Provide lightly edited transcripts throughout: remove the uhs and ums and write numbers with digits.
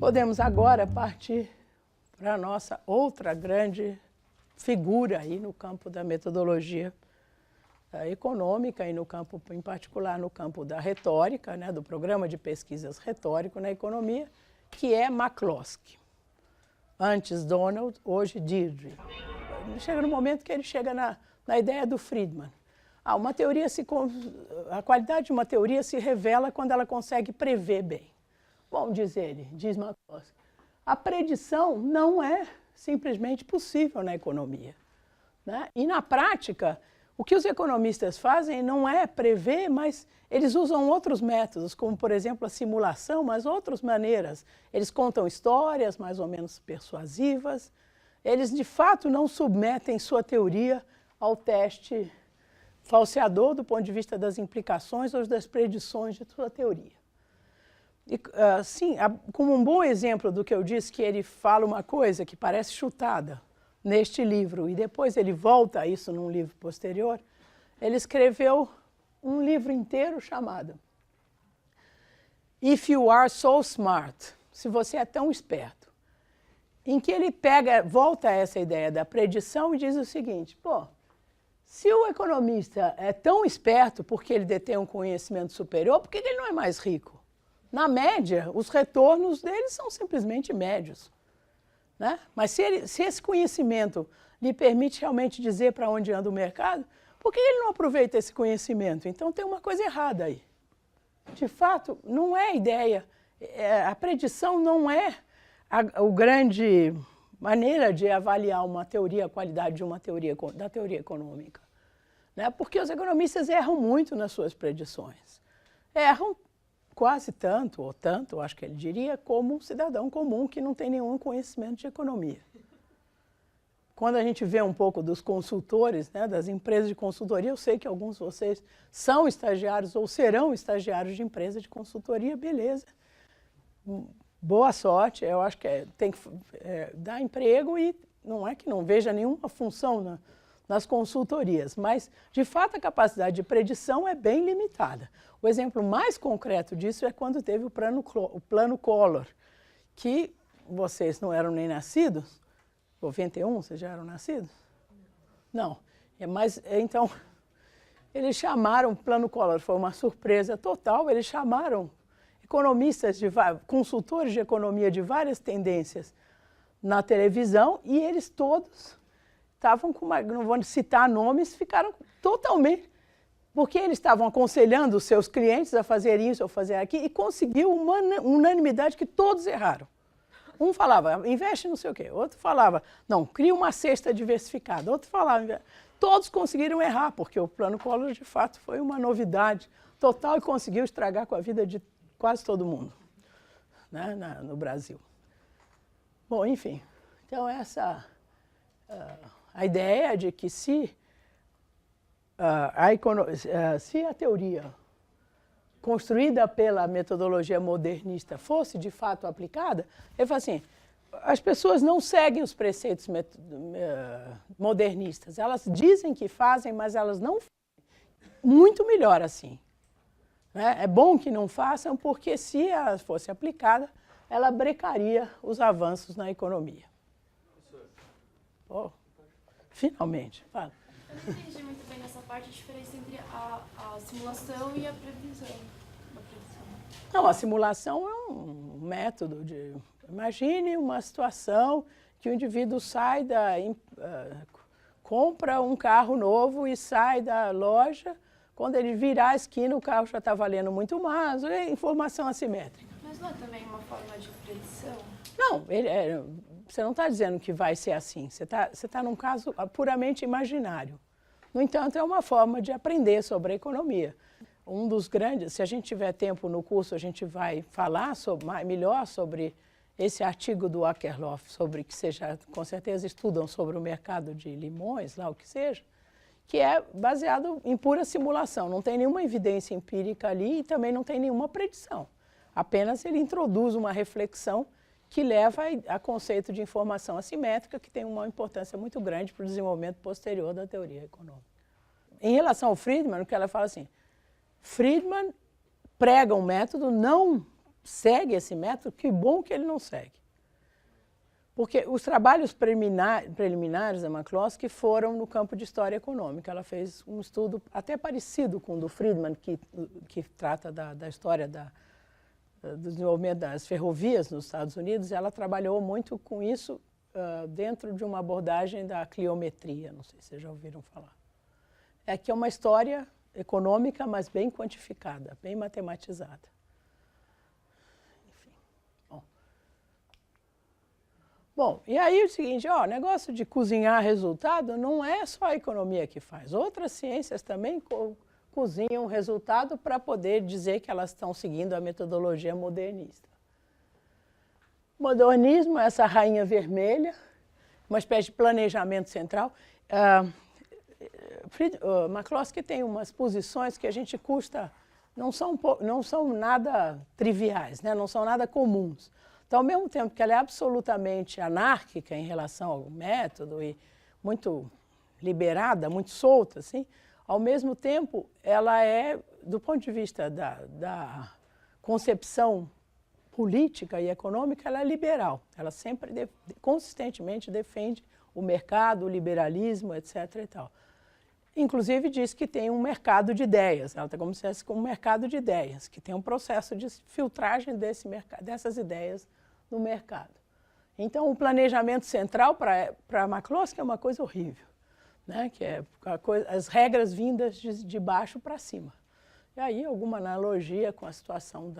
Podemos agora partir para a nossa outra grande figura aí no campo da metodologia econômica e no campo, em particular, no campo da retórica, né, do programa de pesquisas retórico na economia, que é McCloskey. Antes Donald, hoje Deirdre. Chega no momento que ele chega na ideia do Friedman. A qualidade de uma teoria se revela quando ela consegue prever bem. Bom, diz ele, diz McCloskey, a predição não é simplesmente possível na economia, né? E na prática, o que os economistas fazem não é prever, mas eles usam outros métodos, como, por exemplo, a simulação, mas outras maneiras. Eles contam histórias mais ou menos persuasivas. Eles, de fato, não submetem sua teoria ao teste falseador do ponto de vista das implicações ou das predições de sua teoria. E, sim, como um bom exemplo do que eu disse, que ele fala uma coisa que parece chutada neste livro, e depois ele volta a isso num livro posterior, ele escreveu um livro inteiro chamado If You Are So Smart, se você é tão esperto, em que ele volta a essa ideia da predição e diz o seguinte, pô, se o economista é tão esperto porque ele detém um conhecimento superior, por que ele não é mais rico? Na média, os retornos dele são simplesmente médios, né? Mas se esse conhecimento lhe permite realmente dizer para onde anda o mercado, por que ele não aproveita esse conhecimento? Então tem uma coisa errada aí. De fato, não é ideia, a predição não é a grande maneira de avaliar uma teoria, a qualidade de uma teoria, da teoria econômica, né? Porque os economistas erram muito nas suas predições. Erram quase tanto, ou tanto, acho que ele diria, como um cidadão comum que não tem nenhum conhecimento de economia. Quando a gente vê um pouco dos consultores, né, das empresas de consultoria, eu sei que alguns de vocês são estagiários ou serão estagiários de empresa de consultoria, beleza. Boa sorte, eu acho que tem que dar emprego e não é que não veja nenhuma função nas consultorias, mas, de fato, a capacidade de predição é bem limitada. O exemplo mais concreto disso é quando teve o plano Collor, que vocês não eram nem nascidos, 91, vocês já eram nascidos? Não. Então, eles chamaram o plano Collor, foi uma surpresa total, eles chamaram economistas, consultores de economia de várias tendências na televisão e eles todos estavam com não vou citar nomes, ficaram totalmente, porque eles estavam aconselhando os seus clientes a fazerem isso ou fazer aquilo e conseguiu uma unanimidade que todos erraram. Um falava, investe não sei o quê, outro falava, não, cria uma cesta diversificada, outro falava, todos conseguiram errar, porque o plano Collor, de fato, foi uma novidade total e conseguiu estragar com a vida de quase todo mundo, né, no Brasil. Bom, enfim, então essa a ideia de que se a teoria construída pela metodologia modernista fosse de fato aplicada, ele fala assim, as pessoas não seguem os preceitos modernistas, elas dizem que fazem, mas elas não fazem. Muito melhor assim. Né? É bom que não façam, porque se ela fosse aplicada, ela brecaria os avanços na economia. Oh, finalmente, fala. Eu não entendi muito bem nessa parte a diferença entre a simulação e a previsão. Não, a simulação é um método de... Imagine uma situação que o indivíduo sai compra um carro novo e sai da loja, quando ele virar a esquina o carro já está valendo muito mais, é informação assimétrica. Mas não é também uma forma de predição? Não, você não está dizendo que vai ser assim, você está num caso puramente imaginário. No entanto, é uma forma de aprender sobre a economia. Um dos grandes, se a gente tiver tempo no curso, a gente vai falar melhor sobre esse artigo do Akerlof, sobre que vocês já com certeza estudam sobre o mercado de limões, lá o que seja, que é baseado em pura simulação, não tem nenhuma evidência empírica ali e também não tem nenhuma predição. Apenas ele introduz uma reflexão que leva a conceito de informação assimétrica, que tem uma importância muito grande para o desenvolvimento posterior da teoria econômica. Em relação ao Friedman, o que ela fala assim, Friedman prega um método não segue esse método, que bom que ele não segue. Porque os trabalhos preliminares da McCloskey foram no campo de história econômica. Ela fez um estudo até parecido com o do Friedman, que trata da história do desenvolvimento das ferrovias nos Estados Unidos. Ela trabalhou muito com isso dentro de uma abordagem da cliometria, não sei se vocês já ouviram falar. É que é uma história econômica, mas bem quantificada, bem matematizada. Bom, e aí o seguinte, o negócio de cozinhar resultado não é só a economia que faz. Outras ciências também cozinham resultado para poder dizer que elas estão seguindo a metodologia modernista. Modernismo, essa rainha vermelha, uma espécie de planejamento central. McCloskey tem umas posições que a gente não são nada triviais, né? Não são nada comuns. Então, ao mesmo tempo que ela é absolutamente anárquica em relação ao método e muito liberada, muito solta, assim, ao mesmo tempo ela é, do ponto de vista da concepção política e econômica, ela é liberal. Ela sempre, consistentemente, defende o mercado, o liberalismo, etc. e tal. Inclusive diz que tem um mercado de ideias, ela está como se fosse um mercado de ideias, que tem um processo de filtragem dessas ideias no mercado. Então, o planejamento central para McCloskey é uma coisa horrível, né? Que é as regras vindas de baixo para cima. E aí, alguma analogia com a situação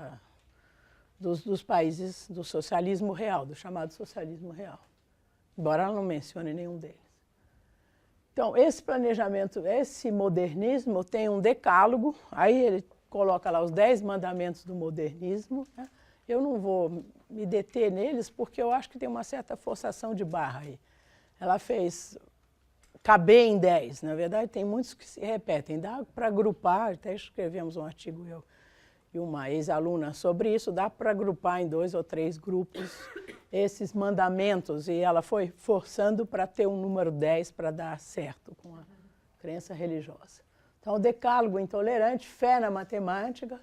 dos países do socialismo real, do chamado socialismo real, embora ela não mencione nenhum deles. Então, esse planejamento, esse modernismo tem um decálogo, aí ele coloca lá os 10 mandamentos do modernismo, né? Eu não vou me deter neles, porque eu acho que tem uma certa forçação de barra aí. Ela fez caber em 10, na verdade tem muitos que se repetem, dá para agrupar, até escrevemos um artigo eu e uma ex-aluna sobre isso, dá para agrupar em 2 ou 3 grupos esses mandamentos, e ela foi forçando para ter um número 10 para dar certo com a crença religiosa. Então, o decálogo intolerante, fé na matemática,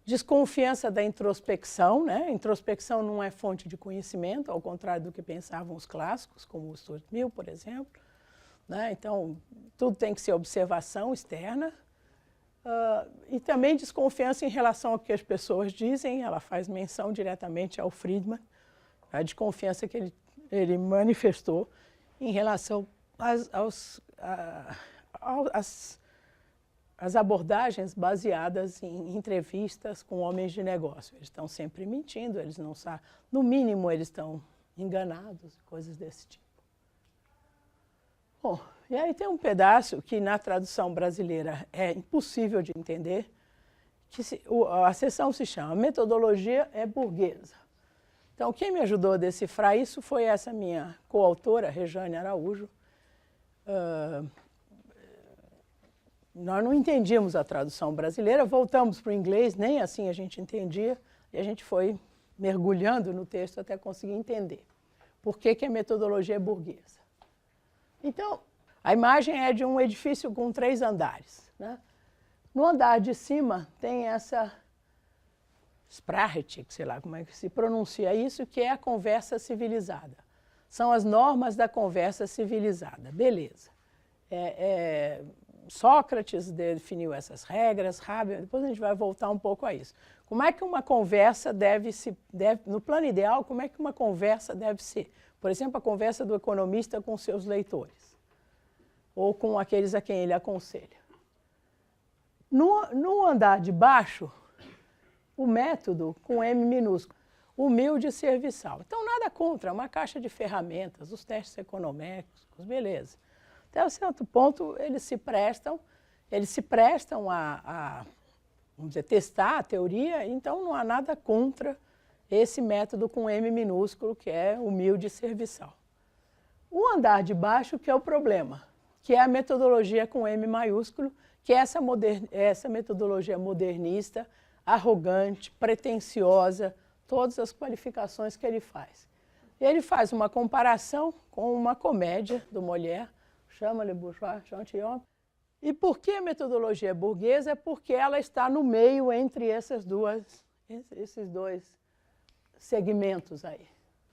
desconfiança da introspecção, né? Introspecção não é fonte de conhecimento, ao contrário do que pensavam os clássicos, como o Stuart Mill, por exemplo, né? Então, tudo tem que ser observação externa. E também desconfiança em relação ao que as pessoas dizem, ela faz menção diretamente ao Friedman, a desconfiança que ele manifestou em relação às abordagens baseadas em entrevistas com homens de negócio. Eles estão sempre mentindo, eles não sabem, no mínimo eles estão enganados, coisas desse tipo. Bom, e aí tem um pedaço que na tradução brasileira é impossível de entender, que a seção se chama Metodologia é Burguesa. Então, quem me ajudou a decifrar isso foi essa minha coautora, Rejane Araújo. Nós não entendíamos a tradução brasileira, voltamos para o inglês, nem assim a gente entendia, e a gente foi mergulhando no texto até conseguir entender por que a metodologia é burguesa. Então, a imagem é de um edifício com 3 andares, né? No andar de cima tem essa Sprache, sei lá como é que se pronuncia isso, que é a conversa civilizada. São as normas da conversa civilizada, beleza. Sócrates definiu essas regras, Habermas, depois a gente vai voltar um pouco a isso. Como é que uma conversa no plano ideal, como é que uma conversa deve ser? Por exemplo, a conversa do economista com seus leitores, ou com aqueles a quem ele aconselha. No andar de baixo, o método com M minúsculo, humilde e serviçal. Então, nada contra, uma caixa de ferramentas, os testes econométricos, beleza. Até um certo ponto, eles se prestam a vamos dizer, testar a teoria, então não há nada contra esse método com M minúsculo, que é humilde e serviçal. O andar de baixo que é o problema, que é a metodologia com M maiúsculo, que é essa metodologia modernista, arrogante, pretensiosa, todas as qualificações que ele faz. Ele faz uma comparação com uma comédia do Molière, chama-lhe Bourgeois, Gentilhomme. E por que a metodologia é burguesa? É porque ela está no meio entre Esses dois segmentos aí.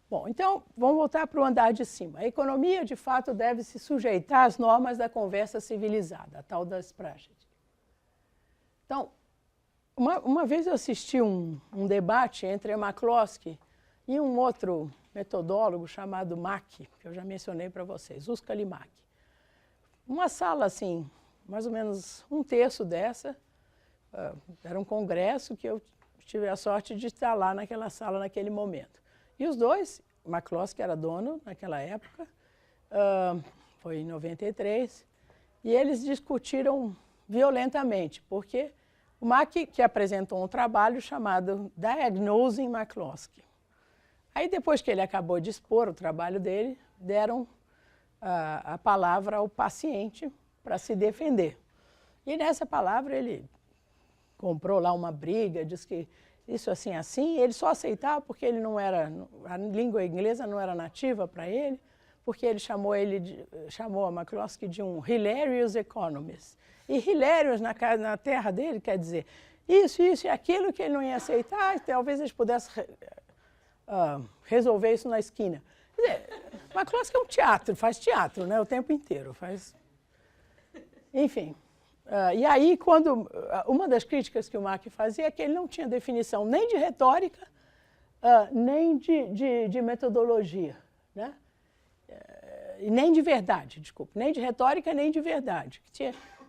Bom, então, vamos voltar para o andar de cima. A economia, de fato, deve se sujeitar às normas da conversa civilizada, a tal das praxes. Então, uma vez eu assisti um debate entre a McCloskey e um outro metodólogo chamado Mack, que eu já mencionei para vocês, Uskal e Mack. Uma sala, assim, mais ou menos um terço dessa, era um congresso que eu tive a sorte de estar lá naquela sala naquele momento. E os dois, McCloskey era dono naquela época, foi em 93, e eles discutiram violentamente, porque o Mack, que apresentou um trabalho chamado Diagnosing McCloskey. Aí, depois que ele acabou de expor o trabalho dele, deram a palavra ao paciente para se defender. E nessa palavra ele comprou lá uma briga, disse que isso assim, assim, ele só aceitava porque ele não era, a língua inglesa não era nativa para ele, porque ele chamou a McCloskey de um hilarious economist. E hilarious na terra dele quer dizer isso e aquilo que ele não ia aceitar, talvez eles pudessem resolver isso na esquina. Quer dizer, McCloskey é um teatro, faz teatro, né, o tempo inteiro, faz... Enfim... e aí, uma das críticas que o Mack fazia é que ele não tinha definição nem de retórica, nem de metodologia, né? Nem de verdade, desculpe, nem de retórica, nem de verdade.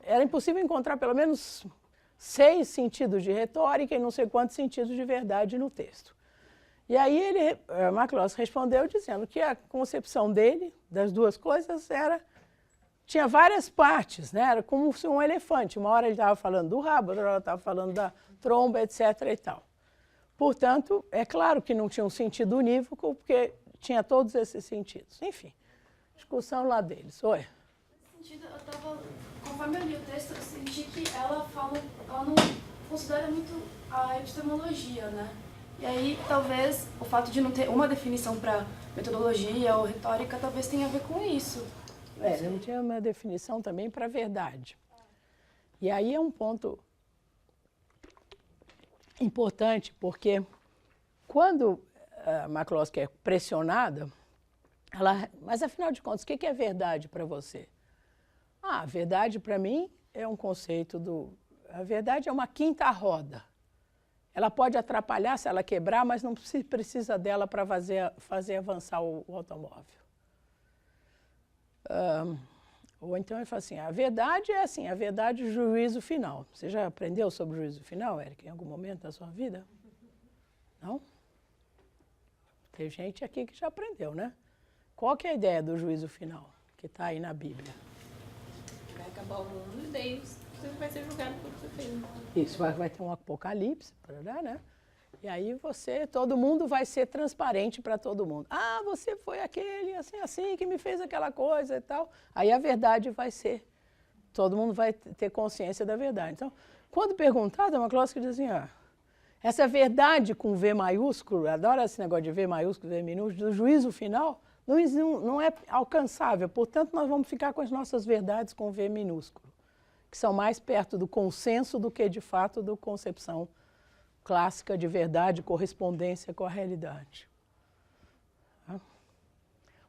Era impossível encontrar pelo menos 6 sentidos de retórica e não sei quantos sentidos de verdade no texto. E aí McCloskey respondeu dizendo que a concepção dele, das duas coisas, tinha várias partes, né? Era como se um elefante. Uma hora ele estava falando do rabo, outra hora estava falando da tromba, etc. e tal. Portanto, é claro que não tinha um sentido unívoco, porque tinha todos esses sentidos. Enfim, discussão lá deles. Oi? Nesse sentido, conforme eu li o texto, eu senti que ela não considera muito a epistemologia, né? E aí, talvez, o fato de não ter uma definição para metodologia ou retórica, talvez tenha a ver com isso. Não tinha uma definição também para a verdade. E aí é um ponto importante, porque quando a McCloskey é pressionada, mas afinal de contas, o que é verdade para você? A verdade para mim é um conceito a verdade é uma quinta roda. Ela pode atrapalhar se ela quebrar, mas não precisa dela para fazer avançar o automóvel. Ou então ele fala assim, a verdade é assim, a verdade é o juízo final. Você já aprendeu sobre o juízo final, Érica, em algum momento da sua vida? Não? Tem gente aqui que já aprendeu, né? Qual que é a ideia do juízo final que está aí na Bíblia? Vai acabar o mundo e daí você vai ser julgado por que você fez. Isso, vai ter um apocalipse, né? E aí todo mundo vai ser transparente para todo mundo. Você foi aquele, assim, que me fez aquela coisa e tal. Aí a verdade vai ser, todo mundo vai ter consciência da verdade. Então, quando perguntado, a McCloskey diz assim, essa verdade com V maiúsculo, adoro esse negócio de V maiúsculo, V minúsculo, do juízo final, não é alcançável. Portanto, nós vamos ficar com as nossas verdades com V minúsculo, que são mais perto do consenso do que, de fato, da concepção clássica de verdade, correspondência com a realidade.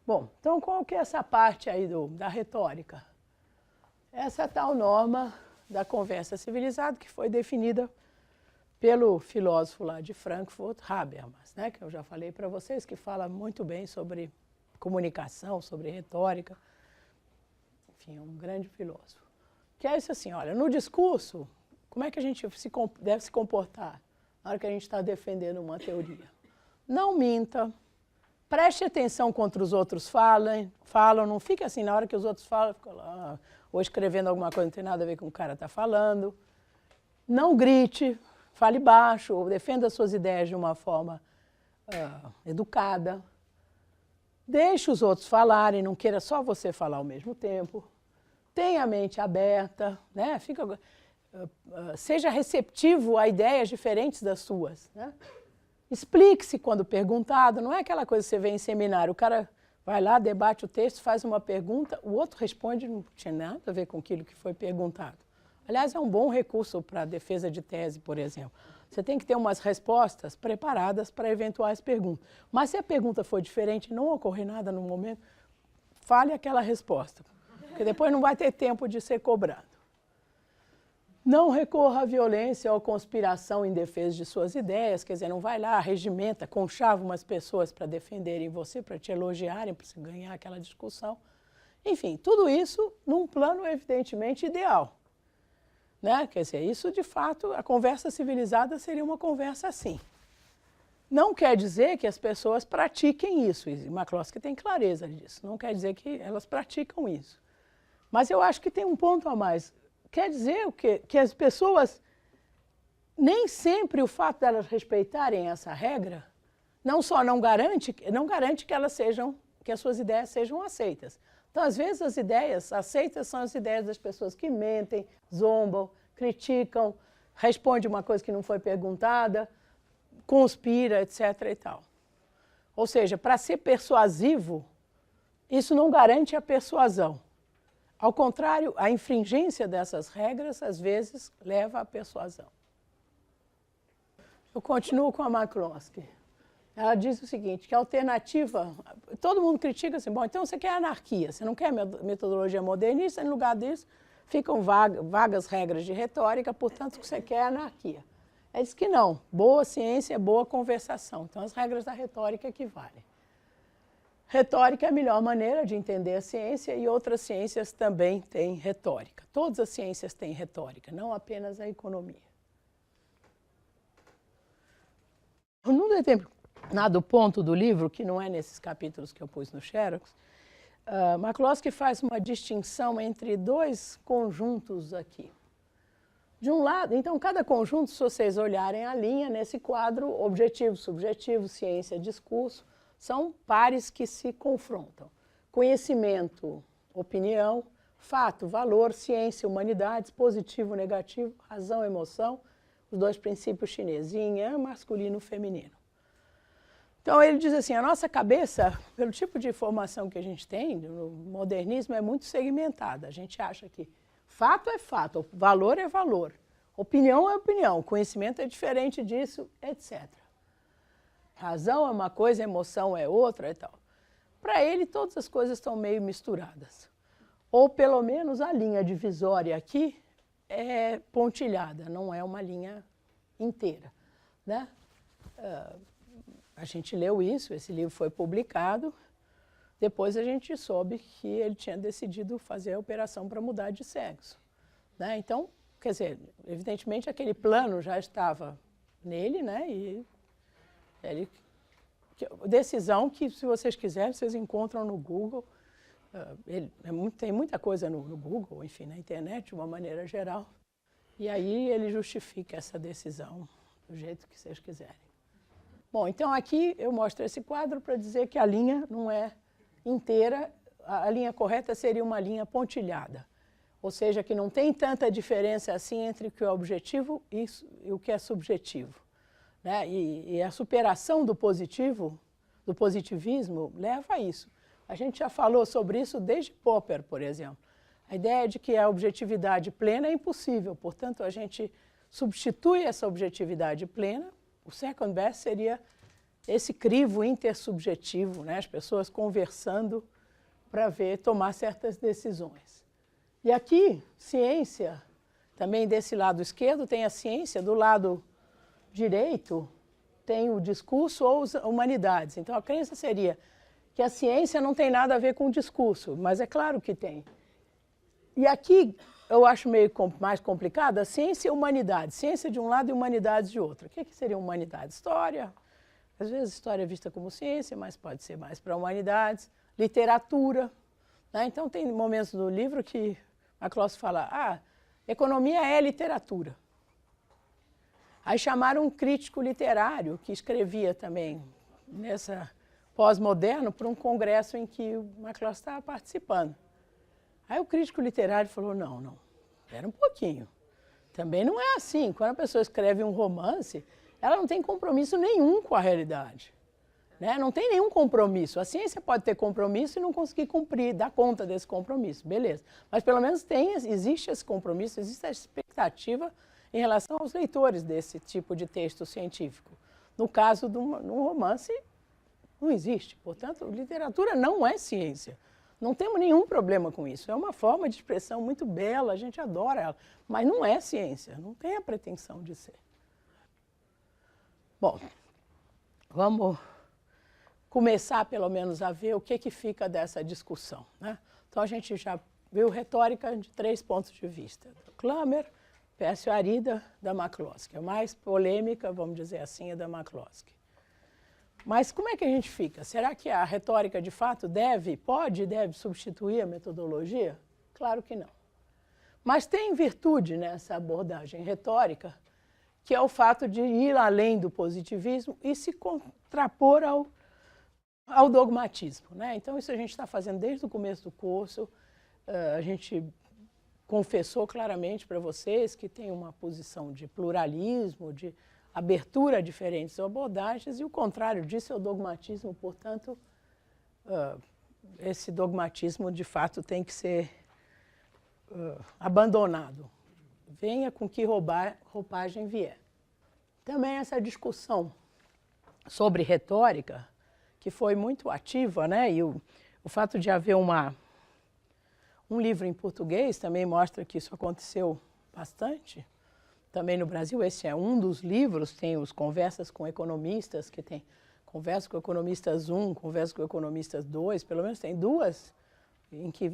Bom, então qual que é essa parte aí da retórica? Essa tal norma da conversa civilizada que foi definida pelo filósofo lá de Frankfurt, Habermas, né, que eu já falei para vocês, que fala muito bem sobre comunicação, sobre retórica. Enfim, é um grande filósofo. Que é isso assim, olha, no discurso, como é que a gente deve se comportar na hora que a gente está defendendo uma teoria? Não minta, preste atenção quando os outros falam, não fique assim, na hora que os outros falam, fica lá, ou escrevendo alguma coisa que não tem nada a ver com o que o cara está falando. Não grite, fale baixo, ou defenda suas ideias de uma forma educada. Deixe os outros falarem, não queira só você falar ao mesmo tempo. Tenha a mente aberta, né? Seja receptivo a ideias diferentes das suas, né? Explique-se quando perguntado, não é aquela coisa que você vê em seminário, o cara vai lá, debate o texto, faz uma pergunta, o outro responde, não tinha nada a ver com aquilo que foi perguntado. Aliás, é um bom recurso para a defesa de tese, por exemplo. Você tem que ter umas respostas preparadas para eventuais perguntas. Mas se a pergunta for diferente e não ocorrer nada no momento, fale aquela resposta, porque depois não vai ter tempo de ser cobrado. Não recorra à violência ou conspiração em defesa de suas ideias, quer dizer, não vai lá, regimenta, conchava umas pessoas para defenderem você, para te elogiarem, para você ganhar aquela discussão. Enfim, tudo isso num plano evidentemente ideal. Né? Quer dizer, isso de fato, a conversa civilizada seria uma conversa assim. Não quer dizer que as pessoas pratiquem isso, e McCloskey tem clareza disso, não quer dizer que elas praticam isso. Mas eu acho que tem um ponto a mais. Quer dizer o quê? Que as pessoas, nem sempre o fato de elas respeitarem essa regra, não só não garante que elas sejam, que as suas ideias sejam aceitas. Então, às vezes, as ideias aceitas são as ideias das pessoas que mentem, zombam, criticam, respondem uma coisa que não foi perguntada, conspira, etc. e tal. Ou seja, para ser persuasivo, isso não garante a persuasão. Ao contrário, a infringência dessas regras, às vezes, leva à persuasão. Eu continuo com a McCloskey. Ela diz o seguinte, que a alternativa, todo mundo critica assim, bom, então você quer anarquia, você não quer metodologia modernista, em lugar disso ficam vagas regras de retórica, portanto você quer anarquia. Ela diz que não, boa ciência é boa conversação, então as regras da retórica que valem. Retórica é a melhor maneira de entender a ciência e outras ciências também têm retórica. Todas as ciências têm retórica, não apenas a economia. Num determinado ponto do livro, que não é nesses capítulos que eu pus no Xerox, McCloskey faz uma distinção entre dois conjuntos aqui. De um lado, então, cada conjunto, se vocês olharem a linha nesse quadro, objetivo, subjetivo, ciência, discurso, são pares que se confrontam. Conhecimento, opinião, fato, valor, ciência, humanidades, positivo, negativo, razão, emoção, os dois princípios chineses, yin yang, masculino, feminino. Então ele diz assim, a nossa cabeça, pelo tipo de informação que a gente tem, no modernismo é muito segmentada. A gente acha que fato é fato, valor é valor, opinião é opinião, conhecimento é diferente disso, etc. Razão é uma coisa, emoção é outra e tal. Para ele, todas as coisas estão meio misturadas. Ou, pelo menos, a linha divisória aqui é pontilhada, não é uma linha inteira. Né? A gente leu isso, esse livro foi publicado. Depois a gente soube que ele tinha decidido fazer a operação para mudar de sexo. Né? Então, quer dizer, evidentemente aquele plano já estava nele, né? E ele, decisão que, se vocês quiserem, vocês encontram no Google. Tem muita coisa no Google, enfim, na internet, de uma maneira geral. E aí ele justifica essa decisão do jeito que vocês quiserem. Bom, então aqui eu mostro esse quadro para dizer que a linha não é inteira, a linha correta seria uma linha pontilhada. Ou seja, que não tem tanta diferença assim entre o que é objetivo e o que é subjetivo. Né? E a superação do positivo, do positivismo, leva a isso. A gente já falou sobre isso desde Popper, por exemplo. A ideia de que a objetividade plena é impossível, portanto, a gente substitui essa objetividade plena. O second best seria esse crivo intersubjetivo, né? As pessoas conversando para tomar certas decisões. E aqui, ciência, também desse lado esquerdo tem a ciência, do lado direito tem o discurso ou as humanidades. Então, a crença seria que a ciência não tem nada a ver com o discurso, mas é claro que tem. E aqui eu acho meio mais complicado a ciência e a humanidade. Ciência de um lado e humanidades de outro. O que seria humanidade? História. Às vezes história é vista como ciência, mas pode ser mais para humanidades. Literatura. Né? Então tem momentos do livro que McCloskey fala, economia é literatura. Aí chamaram um crítico literário que escrevia também nessa pós-moderno para um congresso em que o McCloskey estava participando. Aí o crítico literário falou, não, espera um pouquinho. Também não é assim. Quando a pessoa escreve um romance, ela não tem compromisso nenhum com a realidade. Né? Não tem nenhum compromisso. A ciência pode ter compromisso e não conseguir cumprir, dar conta desse compromisso, beleza. Mas pelo menos existe esse compromisso, existe a expectativa em relação aos leitores desse tipo de texto científico. No caso de um romance, não existe. Portanto, literatura não é ciência. Não temos nenhum problema com isso. É uma forma de expressão muito bela, a gente adora ela, mas não é ciência, não tem a pretensão de ser. Bom, vamos começar pelo menos a ver o que fica dessa discussão, né? Então a gente já viu retórica de 3 pontos de vista. Klammer, Pércio Arida, da McCloskey. A mais polêmica, vamos dizer assim, é da McCloskey. Mas como é que a gente fica? Será que a retórica, de fato, deve substituir a metodologia? Claro que não. Mas tem virtude nessa abordagem retórica, que é o fato de ir além do positivismo e se contrapor ao dogmatismo, né? Então, isso a gente está fazendo desde o começo do curso. A gente confessou claramente para vocês que tem uma posição de pluralismo, de abertura a diferentes abordagens, e o contrário disso é o dogmatismo. Portanto, esse dogmatismo, de fato, tem que ser abandonado. Venha com que roupagem vier. Também essa discussão sobre retórica, que foi muito ativa, né? E o fato de haver um livro em português também mostra que isso aconteceu bastante. Também no Brasil, esse é um dos livros, tem os Conversas com Economistas, que tem Conversa com Economistas 1, Conversa com Economistas 2, pelo menos tem 2, em que,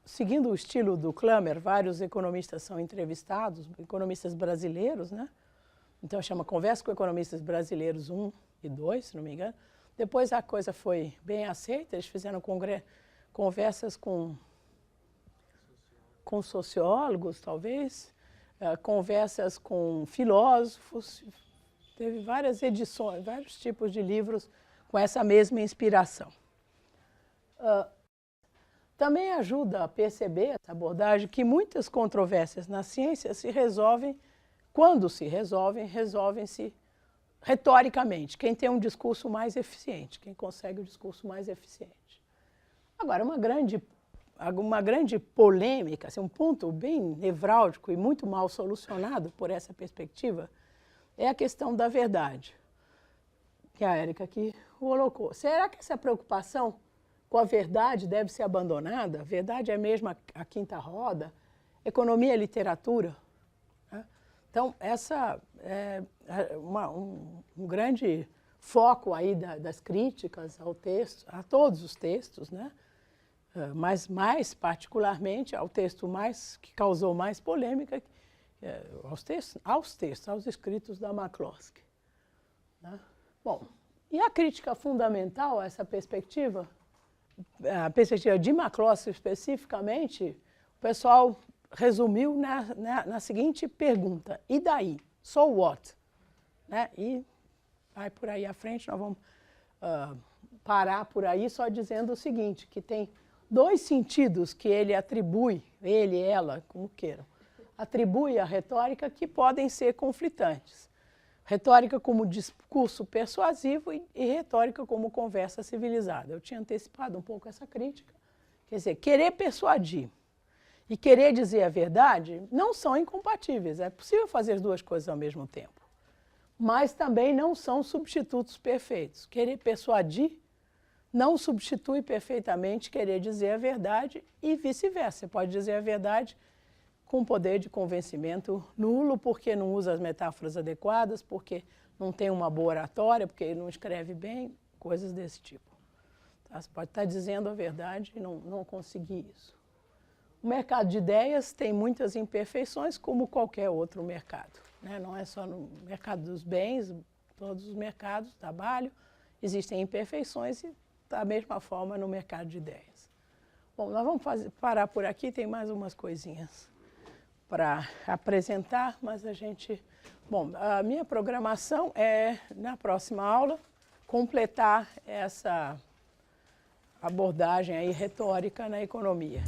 seguindo o estilo do Klammer, vários economistas são entrevistados, economistas brasileiros, né? Então chama Conversa com Economistas Brasileiros 1 e 2, se não me engano. Depois a coisa foi bem aceita, eles fizeram conversas com sociólogos, talvez, conversas com filósofos. Teve várias edições, vários tipos de livros com essa mesma inspiração. Também ajuda a perceber essa abordagem que muitas controvérsias na ciência se resolvem, quando se resolvem, resolvem-se retoricamente. Quem tem um discurso mais eficiente, quem consegue o discurso mais eficiente. Agora, uma grande polêmica, assim, um ponto bem nevrálgico e muito mal solucionado por essa perspectiva, é a questão da verdade, que a Érica aqui colocou. Será que essa preocupação com a verdade deve ser abandonada? A verdade é mesmo a quinta roda? Economia e literatura? Então, essa é um grande foco aí das críticas ao texto, a todos os textos, né? Mas mais particularmente ao texto que causou mais polêmica, aos escritos da McCloskey, né? Bom, e a crítica fundamental a essa perspectiva, a perspectiva de McCloskey especificamente, o pessoal resumiu na seguinte pergunta: e daí? So what? Né? E vai por aí à frente, nós vamos parar por aí só dizendo o seguinte, que tem 2 sentidos que ele atribui, ele, ela, como queiram, atribui à retórica que podem ser conflitantes. Retórica como discurso persuasivo e retórica como conversa civilizada. Eu tinha antecipado um pouco essa crítica. Quer dizer, querer persuadir e querer dizer a verdade não são incompatíveis. É possível fazer as 2 coisas ao mesmo tempo. Mas também não são substitutos perfeitos. Querer persuadir não substitui perfeitamente querer dizer a verdade e vice-versa. Você pode dizer a verdade com poder de convencimento nulo, porque não usa as metáforas adequadas, porque não tem uma boa oratória, porque não escreve bem, coisas desse tipo. Tá? Você pode estar dizendo a verdade e não conseguir isso. O mercado de ideias tem muitas imperfeições, como qualquer outro mercado, né? Não é só no mercado dos bens, todos os mercados, trabalho, existem imperfeições e da mesma forma no mercado de ideias. Bom, nós vamos parar por aqui, tem mais umas coisinhas para apresentar, mas a gente... Bom, a minha programação é, na próxima aula, completar essa abordagem aí retórica na economia.